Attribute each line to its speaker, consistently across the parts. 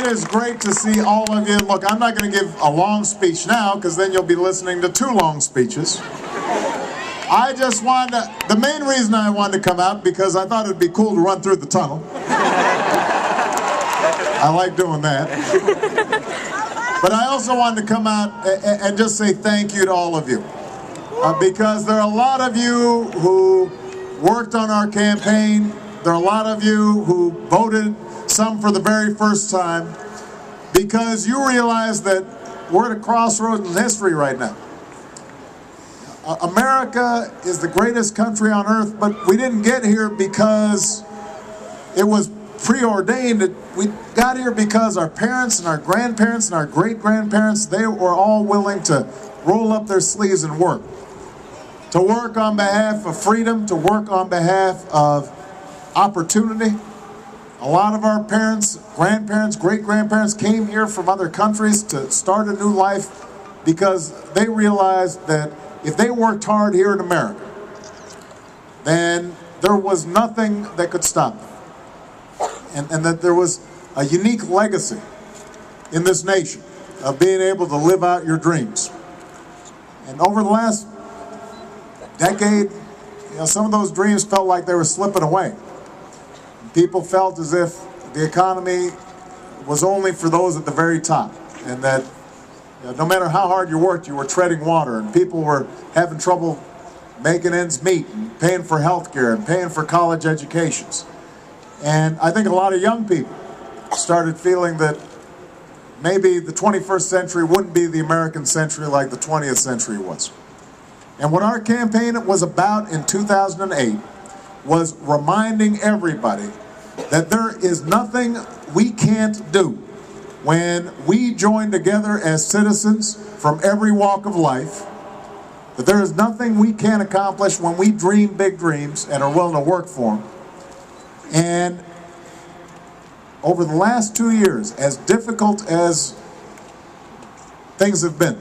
Speaker 1: is great to see all of you. Look, I'm not going to give a long speech now because then you'll be listening to 2 long speeches. I just wanted to, the main reason I wanted to come out because I thought it would be cool to run through the tunnel. I like doing that. But I also wanted to come out and just say thank you to all of you. Because there are a lot of you who worked on our campaign. There are a lot of you who voted, some for the very first time, because you realize that we're at a crossroads in history right now. America is the greatest country on earth, but we didn't get here because it was preordained. We got here because our parents and our grandparents and our great-grandparents, they were all willing to roll up their sleeves and work. To work on behalf of freedom, to work on behalf of opportunity. A lot of our parents, grandparents, great-grandparents came here from other countries to start a new life because they realized that if they worked hard here in America, then there was nothing that could stop them. And that there was a unique legacy in this nation of being able to live out your dreams. And over the last decade, some of those dreams felt like they were slipping away. People felt as if the economy was only for those at the very top, and that no matter how hard you worked, you were treading water, and people were having trouble making ends meet, and paying for health care, and paying for college educations. And I think a lot of young people started feeling that maybe the 21st century wouldn't be the American century like the 20th century was. And what our campaign was about in 2008 was reminding everybody that there is nothing we can't do when we join together as citizens from every walk of life, that there is nothing we can't accomplish when we dream big dreams and are willing to work for them. And over the last 2 years, as difficult as things have been,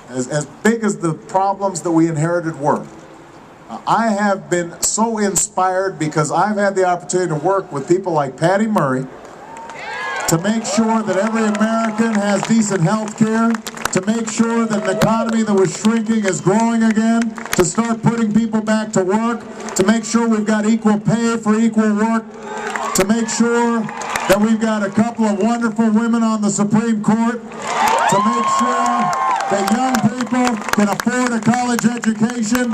Speaker 1: as big as the problems that we inherited were, I have been so inspired because I've had the opportunity to work with people like Patty Murray to make sure that every American has decent health care, to make sure that an economy that was shrinking is growing again, to start putting people back to work, to make sure we've got equal pay for equal work, to make sure that we've got a couple of wonderful women on the Supreme Court, to make sure that young people can afford a college education,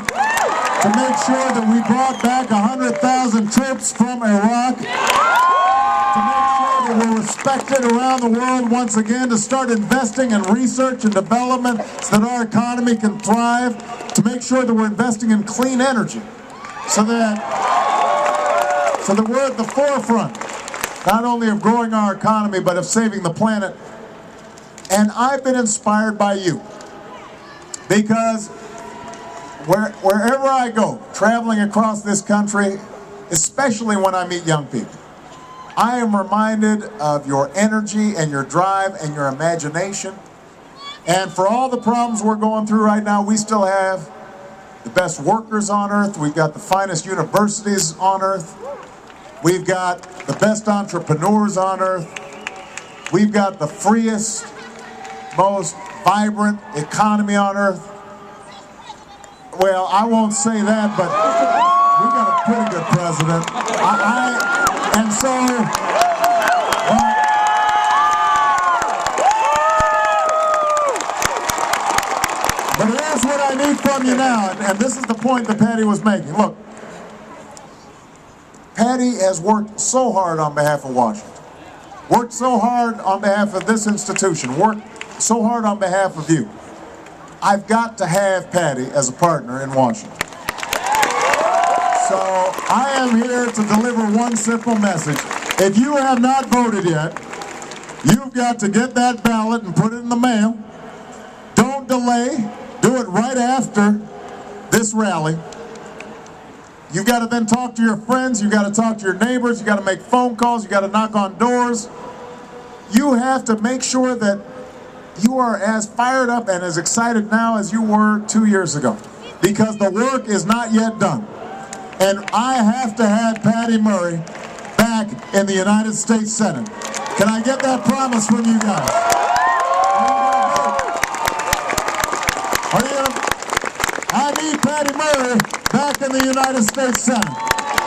Speaker 1: to make sure that we brought back 100,000 troops from Iraq, to make sure that we're respected around the world once again, to start investing in research and development so that our economy can thrive, to make sure that we're investing in clean energy so that we're at the forefront not only of growing our economy but of saving the planet. And I've been inspired by you because wherever I go, traveling across this country, especially when I meet young people, I am reminded of your energy and your drive and your imagination. And for all the problems we're going through right now, we still have the best workers on earth. We've got the finest universities on earth. We've got the best entrepreneurs on earth. We've got the freest, most vibrant economy on earth. Well, I won't say that, but we've got a pretty good president. And so, but here's what I need from you now, and this is the point that Patty was making. Look, Patty has worked so hard on behalf of Washington, worked so hard on behalf of this institution, worked so hard on behalf of you. I've got to have Patty as a partner in Washington. So I am here to deliver one simple message. If you have not voted yet, you've got to get that ballot and put it in the mail. Don't delay. Do it right after this rally. You've got to then talk to your friends. You've got to talk to your neighbors. You've got to make phone calls. You've got to knock on doors. You have to make sure that you are as fired up and as excited now as you were 2 years ago, because the work is not yet done. And I have to have Patty Murray back in the United States Senate. Can I get that promise from you guys? Are you gonna? I need Patty Murray back in the United States Senate.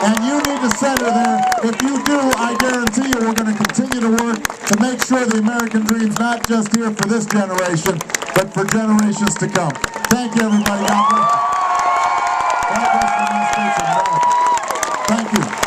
Speaker 1: And you need to send her there. If you do, I guarantee you we're going to continue to work to make sure the American dream's not just here for this generation, but for generations to come. Thank you, everybody. God bless you. God bless the United States of America. Thank you.